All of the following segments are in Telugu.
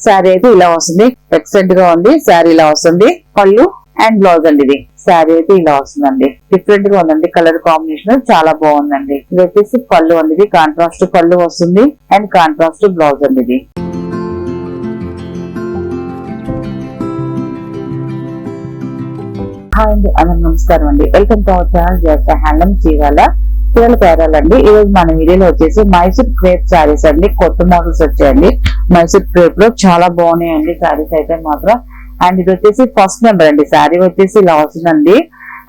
శారీ అయితే ఇలా వస్తుంది. ఎక్సలెంట్ గా ఉంది. శారీ ఇలా వస్తుంది. పళ్ళు అండ్ బ్లౌజ్ అండి ఇది. శారీ అయితే ఇలా వస్తుందండి. డిఫరెంట్ గా ఉందండి. కలర్ కాంబినేషన్ చాలా బాగుందండి. ఇది వచ్చేసి పళ్ళు అండి. ఇది కాంట్రాస్ట్ పళ్ళు వస్తుంది అండ్ కాంట్రాస్ట్ బ్లౌజ్ అండి ఇది. హాయ్ అండి, అందరూ నమస్కారం అండి. Welcome to our channel just handloom Chirala పేరాలండి. ఈ రోజు మన వీడియోలో వచ్చేసి మైసూర్ క్రేప్ శారీస్ అండి. కొత్త మోడల్స్ వచ్చాయండి. మైసూర్ క్రేప్ లో చాలా బాగున్నాయండి శారీస్ అయితే మాత్రం. అండ్ ఇది వచ్చేసి ఫస్ట్ నెంబర్ అండి. శారీ వచ్చేసి ఇలా వస్తుందండి.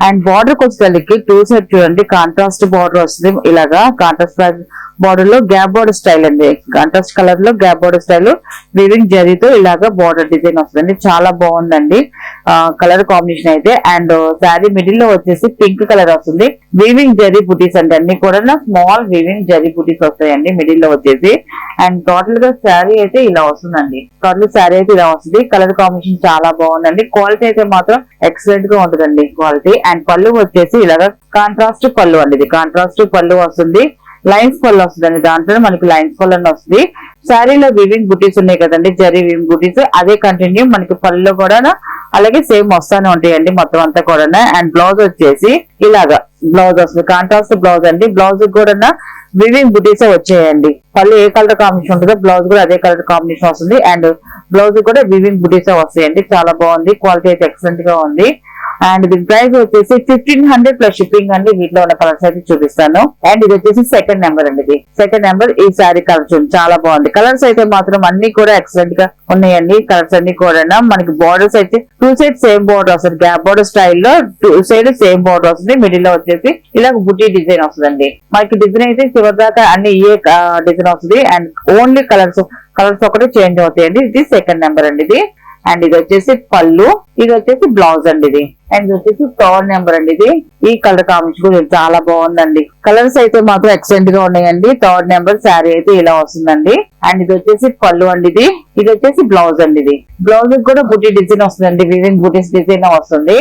అండ్ బార్డర్ వచ్చేసరికి టూ సైడ్ చూడండి కాంట్రాస్ట్ బార్డర్ వస్తుంది. ఇలాగా కాంట్రాస్ట్ బార్డర్ లో గ్యాప్ బార్డర్ స్టైల్ అండి. కాంట్రాస్ట్ కలర్ లో గ్యాప్ బార్డర్ స్టైల్ వీవింగ్ జరీతో ఇలాగా బార్డర్ డిజైన్ వస్తుందండి. చాలా బాగుందండి కలర్ కాంబినేషన్ అయితే. అండ్ శారీ మిడిల్ లో వచ్చేసి పింక్ కలర్ వస్తుంది. వీవింగ్ జరీ బుటీస్ అండి. అన్ని కూడా స్మాల్ వీవింగ్ జరీ బుటీస్ వస్తాయండి మిడిల్ లో వచ్చేసి. అండ్ టోటల్ గా శారీ అయితే ఇలా వస్తుందండి. టోటల్ శారీ అయితే ఇలా వస్తుంది. కలర్ కాంబినేషన్ చాలా బాగుందండి. క్వాలిటీ అయితే మాత్రం ఎక్సలెంట్ గా ఉంటుందండి క్వాలిటీ. అండ్ పళ్ళు వచ్చేసి ఇలాగా కాంట్రాస్ట్ పళ్ళు అండి. ఇది కాంట్రాస్ట్ పళ్ళు వస్తుంది. లైన్స్ పళ్ళు వస్తుందండి. దాంట్లో మనకి లైన్స్ పళ్ళు అని వస్తుంది. శారీలో వివింగ్ బుటీస్ ఉన్నాయి కదండి, జరీ వివింగ్ బుటీస్, అదే కంటిన్యూ మనకి పళ్ళు కూడా అలాగే సేమ్ వస్తానే ఉంటాయండి మొత్తం అంతా కూడా. అండ్ బ్లౌజ్ వచ్చేసి ఇలాగా బ్లౌజ్ వస్తుంది. కాంట్రాస్ట్ బ్లౌజ్ అండి. బ్లౌజ్ కూడా వివింగ్ బుటీస్ వచ్చాయండి. పళ్ళు ఏ కలర్ కాంబినేషన్ ఉంటుందో బ్లౌజ్ కూడా అదే కలర్ కాంబినేషన్ వస్తుంది. అండ్ బ్లౌజ్ కూడా వివింగ్ బుటీస్ వస్తాయండి. చాలా బాగుంది. క్వాలిటీ అయితే ఎక్సలెంట్ గా ఉంది. అండ్ దీని ప్రైస్ వచ్చేసి 1500 ప్లస్ షిప్పింగ్ అండి. వీటిలో ఉన్న కలర్స్ అయితే చూపిస్తాను. అండ్ ఇది వచ్చేసి సెకండ్ నెంబర్ అండి. ఇది సెకండ్ నెంబర్. ఈ సారీ కలర్ చాలా బాగుంది. కలర్స్ అయితే మాత్రం అన్ని కూడా ఎక్సలెంట్ గా ఉన్నాయండి. కలర్స్ అన్ని కూడా మనకి బార్డర్స్ అయితే టూ సైడ్ సేమ్ బార్డర్ వస్తుంది. గ్యాప్ బార్డర్ స్టైల్లో టూ సైడ్ సేమ్ బార్డర్ వస్తుంది. మిడిల్ లో వచ్చేసి ఇలా బుటీ డిజైన్ వస్తుందండి. మనకి డిజైన్ అయితే చివరి దాకా అన్ని ఏ డిజైన్ వస్తుంది. అండ్ ఓన్లీ కలర్స్ ఒకటి చేంజ్ అవుతాయండి. ఇది సెకండ్ నెంబర్ అండి ఇది. అండ్ ఇది వచ్చేసి పళ్ళు, ఇది వచ్చేసి బ్లౌజ్ అండి ఇది. అండ్ ఇది వచ్చేసి థర్డ్ నెంబర్ అండి ఇది. ఈ కలర్ కాంబినేషన్ కూడా చాలా బాగుందండి. కలర్స్ అయితే మాత్రం ఎక్సలెంట్ గా ఉన్నాయండి. థర్డ్ నెంబర్ శారీ అయితే ఇలా వస్తుందండి. అండ్ ఇది వచ్చేసి పళ్ళు అండి ఇది. ఇది వచ్చేసి బ్లౌజ్ అండి ఇది. బ్లౌజ్ కూడా బుటీ డిజైన్ వస్తుందండి. వివింగ్ బుటీస్ డిజైన్ వస్తుంది.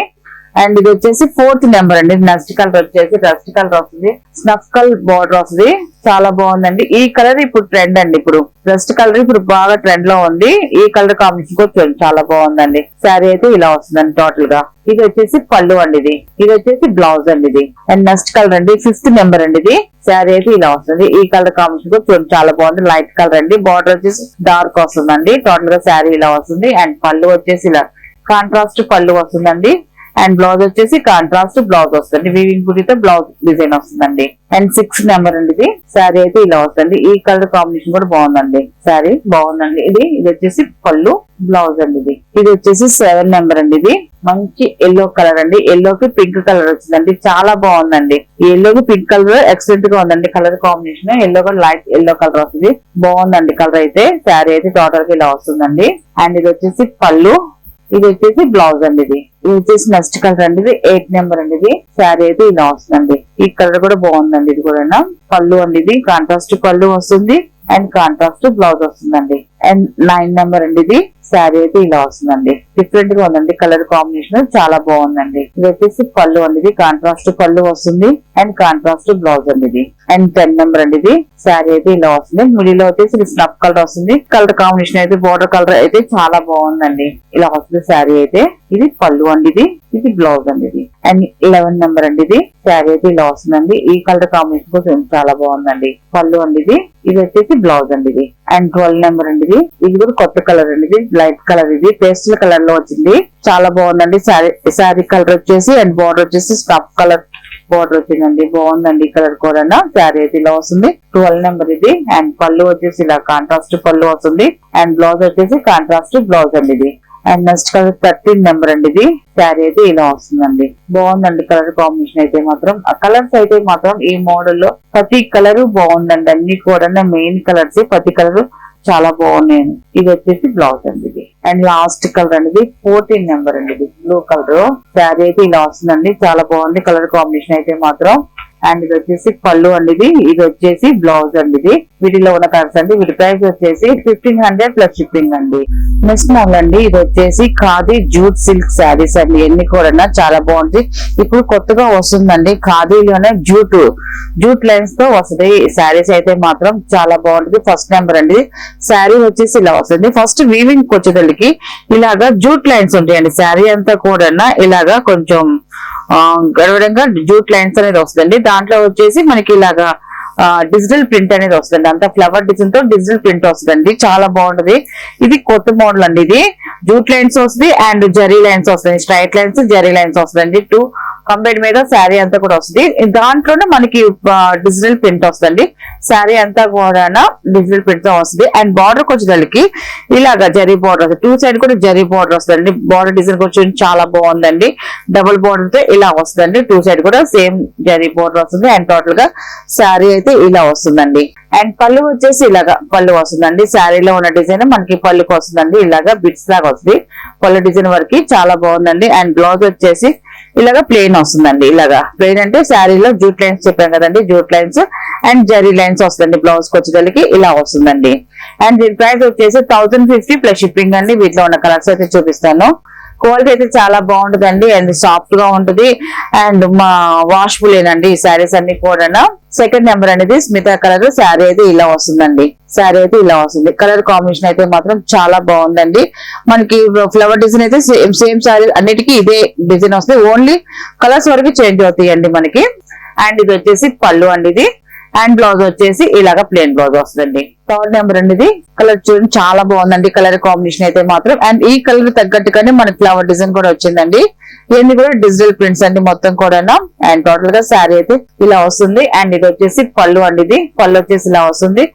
అండ్ ఇది వచ్చేసి ఫోర్త్ నెంబర్ అండి. నెక్స్ట్ కలర్ వచ్చేసి రస్ట్ కలర్ వస్తుంది. స్నఫ్ కలర్ బార్డర్ వస్తుంది. చాలా బాగుందండి. ఈ కలర్ ఇప్పుడు ట్రెండ్ అండి. ఇప్పుడు రస్ట్ కలర్ ఇప్పుడు బాగా ట్రెండ్ లో ఉంది. ఈ కలర్ కాంబినేషన్ కూడా చాలా బాగుందండి. శారీ అయితే ఇలా వస్తుందండి టోటల్ గా. ఇది వచ్చేసి పళ్ళు అండి ఇది. ఇది వచ్చేసి బ్లౌజ్ అండి ఇది. అండ్ నెక్స్ట్ కలర్ అండి ఫిఫ్త్ నెంబర్ అండి ఇది. శారీ అయితే ఇలా వస్తుంది. ఈ కలర్ కాంబినేషన్ కూడా చాలా బాగుంది. లైట్ కలర్ అండి. బార్డర్ వచ్చేసి డార్క్ వస్తుందండి. టోటల్ గా శారీ ఇలా వస్తుంది. అండ్ పళ్ళు వచ్చేసి ఇలా కాంట్రాస్ట్ పళ్ళు వస్తుందండి. అండ్ బ్లౌజ్ వచ్చేసి కాంట్రాస్ట్ బ్లౌజ్ వస్తుంది. వీవింగ్ బుటీతో బ్లౌజ్ డిజైన్ వస్తుందండి. అండ్ 6 నెంబర్ అండి ఇది. శారీ అయితే ఇలా వస్తుంది. ఈ కలర్ కాంబినేషన్ కూడా బాగుందండి. శారీ బాగుందండి. ఇది వచ్చేసి పళ్ళు, బ్లౌజ్ అండి ఇది. ఇది వచ్చేసి 7 నెంబర్ అండి ఇది. మంచి ఎల్లో కలర్ అండి. ఎల్లోకి పింక్ కలర్ వచ్చిందండి. చాలా బాగుందండి. ఈ ఎల్లోకి పింక్ కలర్ ఎక్సలెంట్ గా ఉందండి. కలర్ కాంబినేషన్ ఎల్లో కూడా లైట్ ఎల్లో కలర్ వస్తుంది. బాగుందండి కలర్ అయితే. శారీ అయితే టోటల్ గా ఇలా వస్తుందండి. అండ్ ఇది వచ్చేసి పళ్ళు, ఇది వచ్చేసి బ్లౌజ్ అండి ఇది. ఇది వచ్చేసి నెక్స్ట్ కలర్ అండి. ఇది 8 నెంబర్ అండి ఇది. శారీ అయితే ఇలా వస్తుందండి. ఈ కలర్ కూడా బాగుందండి. ఇది కూడా పళ్ళు అండి ఇది. కాంట్రాస్ట్ పళ్ళు వస్తుంది అండ్ కాంట్రాస్ట్ బ్లౌజ్ వస్తుందండి. అండ్ 9 నెంబర్ అండి ఇది. శారీ అయితే ఇలా వస్తుందండి. డిఫరెంట్ గా ఉందండి. కలర్ కాంబినేషన్ చాలా బాగుందండి. ఇది వచ్చేసి పళ్ళు అండి ఇది. కాంట్రాస్ట్ పళ్ళు వస్తుంది అండ్ కాంట్రాస్ట్ బ్లౌజ్ అండి ఇది. అండ్ 10 నెంబర్ అండి ఇది. శారీ అయితే ఇలా వస్తుంది. మిడిల్ లో వచ్చేసి స్నఫ్ కలర్ వస్తుంది. కలర్ కాంబినేషన్ అయితే బోర్డర్ కలర్ అయితే చాలా బాగుందండి. ఇలా వస్తుంది శారీ అయితే. ఇది పళ్ళు అండి ఇది. ఇది బ్లౌజ్ అండి ఇది. అండ్ 11 నెంబర్ అండి ఇది. శారీ అయితే ఇలా వస్తుందండి. ఈ కలర్ కాంబినేషన్ కూడా చాలా బాగుందండి. పళ్ళు అండి ఇది. ఇది వచ్చేసి బ్లౌజ్ అండి ఇది. అండ్ 12 నెంబర్ అండి ఇది. ఇది కూడా కొత్త కలర్ అండి ఇది. లైట్ కలర్ ఇది. పేస్టల్ కలర్ లో వచ్చింది. చాలా బాగుందండి. శారీ కలర్ వచ్చేసి అండ్ బార్డర్ వచ్చేసి స్నఫ్ కలర్ బార్డర్ వచ్చిందండి. బాగుందండి ఈ కలర్ కూడా. శారీ అయితే ఇలా వస్తుంది. 12 నెంబర్ ఇది. అండ్ పళ్ళు వచ్చేసి ఇలా కాంట్రాస్ట్ పళ్ళు వస్తుంది. అండ్ బ్లౌజ్ వచ్చేసి కాంట్రాస్ట్ బ్లౌజ్ అండి ఇది. అండ్ నెక్స్ట్ కలర్ 13 నెంబర్ అండి ఇది. శారీ అయితే ఇలా వస్తుందండి. బాగుందండి కలర్ కాంబినేషన్ అయితే మాత్రం. ఆ కలర్స్ అయితే మాత్రం ఈ మోడల్ లో ప్రతి కలర్ బాగుందండి. అన్ని కూడా మెయిన్ కలర్స్ ప్రతి కలర్ చాలా బాగున్నాయి. ఇది వచ్చేసి బ్లౌజ్ అండి ఇది. అండ్ లాస్ట్ కలర్ అనేది 14 నెంబర్ అండి ఇది. Blue colour. శారీ అయితే ఇలా వస్తుందండి. చాలా బాగుంది కలర్ కాంబినేషన్ అయితే మాత్రం. అండ్ ఇది వచ్చేసి పళ్ళు అండి, ఇది వచ్చేసి బ్లౌజ్ అండి. ఇది వీటిలో ఉన్న కలర్స్ అండి. వీటి ప్రైస్ వచ్చేసి 1500 ప్లస్ షిప్పింగ్ అండి. నెక్స్ట్ మోడల్ అండి, ఇది వచ్చేసి ఖాదీ జూట్ సిల్క్ శారీస్ అండి. ఎన్ని కూడా చాలా బాగుంది. ఇప్పుడు కొత్తగా వస్తుందండి ఖాదీలోనే జూట్ లైన్స్ తో వస్తుంది. శారీస్ అయితే మాత్రం చాలా బాగుంటుంది. ఫస్ట్ నెంబర్ అండి. శారీ వచ్చేసి ఇలా వస్తుంది. ఫస్ట్ వీవింగ్ వచ్చేటోళ్ళకి ఇలాగా జూట్ లైన్స్ ఉంటాయండి. శారీ అంతా కూడా ఇలాగా కొంచెం గడవడంగా జూట్ లైన్స్ అనేది వస్తుంది. దాంట్లో వచ్చేసి మనకి ఇలాగా డిజిటల్ ప్రింట్ అనేది వస్తుంది. అంత ఫ్లవర్ డిజైన్ తో డిజిటల్ ప్రింట్ వస్తుంది. చాలా బాగుంటది. ఇది కొత్త మోడల్ అండి. ఇది జూట్ లైన్స్ వస్తుంది అండ్ జరీ లైన్స్ వస్తుంది. స్ట్రైట్ లైన్స్ జరీ లైన్స్ వస్తుంది. 2 కంబైన్ మీద శారీ అంతా కూడా వస్తుంది. దాంట్లోనే మనకి డిజిటల్ ప్రింట్ వస్తుంది. శారీ అంతా కూడా డిజిటల్ ప్రింట్ తో వస్తుంది. అండ్ బార్డర్ వచ్చేసరికి ఇలాగా జరీ బార్డర్ వస్తుంది. 2 సైడ్ కూడా జరీ బార్డర్ వస్తుంది. బార్డర్ డిజైన్ కొంచెం చాలా బాగుందండి. డబుల్ బార్డర్ తో ఇలా వస్తుంది. 2 సైడ్ కూడా సేమ్ జరీ బార్డర్ వస్తుంది. అండ్ టోటల్ గా శారీ అయితే ఇలా వస్తుందండి. అండ్ పళ్ళు వచ్చేసి ఇలాగా పళ్ళు వస్తుందండి. శారీలో ఉన్న డిజైన్ మనకి పళ్ళుకి వస్తుందండి. ఇలాగా బిట్స్ లాగా వస్తుంది. పళ్ళు డిజైన్ వరకు చాలా బాగుందండి. అండ్ బ్లౌజ్ వచ్చేసి ఇలాగా ప్లెయిన్ వస్తుందండి. ఇలాగా ప్లెయిన్ అంటే శారీలో జూట్ లైన్స్ చెప్పాం కదండి, jute lines and zari lines వస్తుంది. బ్లౌజ్ కి వచ్చేసరికి ఇలా వస్తుందండి. అండ్ దీని ప్రైస్ వచ్చేసి 1050 ప్లస్ షిప్పింగ్ అండి. వీటిలో ఉన్న కలర్స్ అయితే చూపిస్తాను. క్వాలిటీ అయితే చాలా బాగుంటుందండి. అండ్ సాఫ్ట్ గా ఉంటుంది. అండ్ మా వాషబుల్ ఏనండి ఈ శారీస్ అన్ని కూడా. సెకండ్ నెంబర్ అనేది స్మితా కలర్ శారీ అయితే ఇలా వస్తుందండి. శారీ అయితే ఇలా వస్తుంది. కలర్ కాంబినేషన్ అయితే మాత్రం చాలా బాగుందండి. మనకి ఫ్లవర్ డిజైన్ అయితే సేమ్ శారీ అన్నిటికీ ఇదే డిజైన్ వస్తుంది. ఓన్లీ కలర్స్ వరకు చేంజ్ అవుతాయండి మనకి. అండ్ ఇది వచ్చేసి పళ్ళు అండి. ఇది అండ్ బ్లౌజ్ వచ్చేసి ఇలాగా ప్లెయిన్ బ్లౌజ్ వస్తుందండి. థర్డ్ నెంబర్ అనేది కలర్ చూడండి చాలా బాగుందండి. కలర్ కాంబినేషన్ అయితే మాత్రం. అండ్ ఈ కలర్ తగ్గట్టుగానే మనకి ఫ్లవర్ డిజైన్ కూడా వచ్చిందండి. ఇవన్నీ కూడా డిజిటల్ ప్రింట్స్ అండి మొత్తం కూడా. అండ్ టోటల్ గా శారీ అయితే ఇలా వస్తుంది. అండ్ ఇది వచ్చేసి పళ్ళు అండి. ఇది పళ్ళు వచ్చేసి ఇలా వస్తుంది.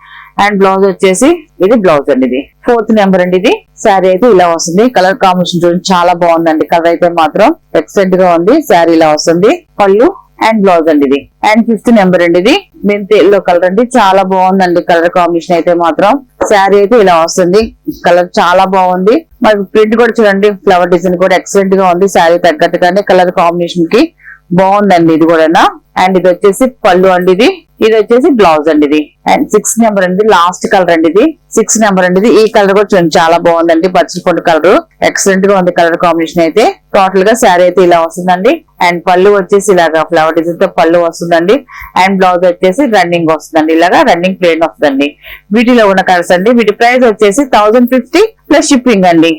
అండ్ బ్లౌజ్ వచ్చేసి ఇది బ్లౌజ్ అండి. ఇది ఫోర్త్ నెంబర్ అండి. ఇది శారీ అయితే ఇలా వస్తుంది. కలర్ కాంబినేషన్ చూడండి చాలా బాగుందండి. కలర్ అయితే మాత్రం ఎక్సలెంట్ గా ఉంది. శారీ ఇలా వస్తుంది. పళ్ళు అండ్ బ్లౌజ్ అండి. ఇది అండ్ ఫిఫ్త్ నెంబర్ అండి. ఇది మెంతి ఎల్లో కలర్ అండి. చాలా బాగుందండి కలర్ కాంబినేషన్ అయితే మాత్రం. శారీ అయితే ఇలా వస్తుంది. కలర్ చాలా బాగుంది. మరి ప్రింట్ కూడా చూడండి, ఫ్లవర్ డిజైన్ కూడా ఎక్సలెంట్ గా ఉంది. శారీ తగ్గట్టుగానే కలర్ కాంబినేషన్ కి బాగుందండి ఇది కూడా. అండ్ ఇది వచ్చేసి పళ్ళు అండి. ఇది వచ్చేసి బ్లౌజ్ అండి. ఇది అండ్ 6 నెంబర్ అండి. లాస్ట్ కలర్ అండి. ఇది 6 నెంబర్ అండి. ఈ కలర్ కూడా చూడండి చాలా బాగుందండి. పచ్చిపొండు కలర్ ఎక్సలెంట్ గా ఉంది. కలర్ కాంబినేషన్ అయితే టోటల్ గా శారీ అయితే ఇలా వస్తుందండి. అండ్ పళ్ళు వచ్చేసి ఇలాగా ఫ్లవర్ డిజైన్ తో పళ్ళు వస్తుందండి. అండ్ బ్లౌజ్ వచ్చేసి రన్నింగ్ వస్తుందండి. ఇలాగా రన్నింగ్ ప్లేన్ వస్తుందండి. వీటిలో ఉన్న కలర్స్ అండి. వీటి ప్రైస్ వచ్చేసి 1050 ప్లస్ షిప్పింగ్ అండి.